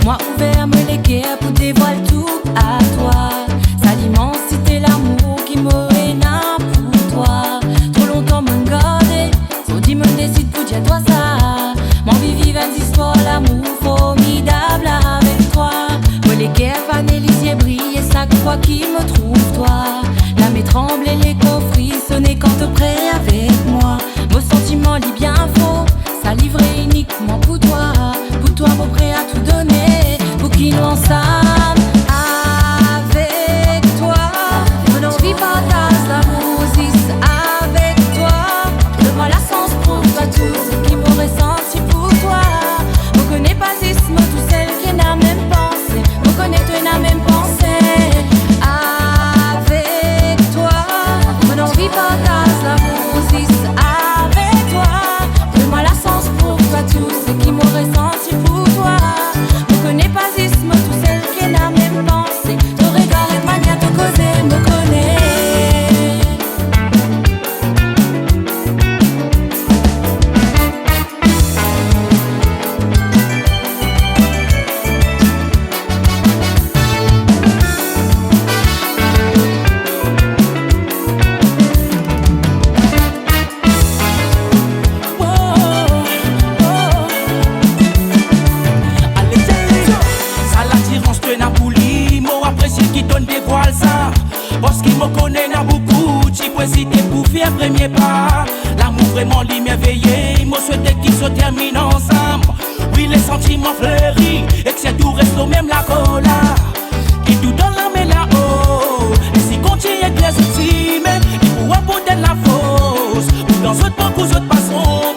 Moi ouvert, me léguer pour dévoiler tout à toi. Ça l'immensité, l'amour qui m'aurait n'a pour toi. Trop longtemps me garder, faut dire me décide pour dire toi ça. Mon vie vive une histoire, l'amour formidable avec toi. Me léguer, vanélisier, briller, chaque fois qui me trouve toi. La mes trembler, les coffres, sonner quand te près avec moi. Vos sentiments, les bien faux, ça livré uniquement pour toi. Pour toi, mon prêt à tout donner. Pour qui nous ensemble avec toi. Mon envie partage l'amour juste avec toi. Donne-moi la sens pour toi tout ce qui m'aurait senti pour toi. On connaît pas juste tout celle qui n'a même pensé. On connaît toi n'a même pensé. Avec toi. Mon envie partage l'amour juste avec toi. Donne-moi la sens pour toi tout ce qui m'aurait senti pour toi. On connaît pas tout celle qui n'a même pensé. Ton regard et manière de causer me connaît. Parce qu'il me connaît n'a beaucoup, tu peux hésiter pour faire premier pas. L'amour vraiment lui m'éveillé, il me souhaitait qu'il se termine ensemble. Oui, les sentiments fleuris, et que c'est tout reste au même la cola. Qui tout dans la main là-haut, et si continue avec les outils, mais il faut apporter la fausse. Ou dans autre temps, aux autres passons.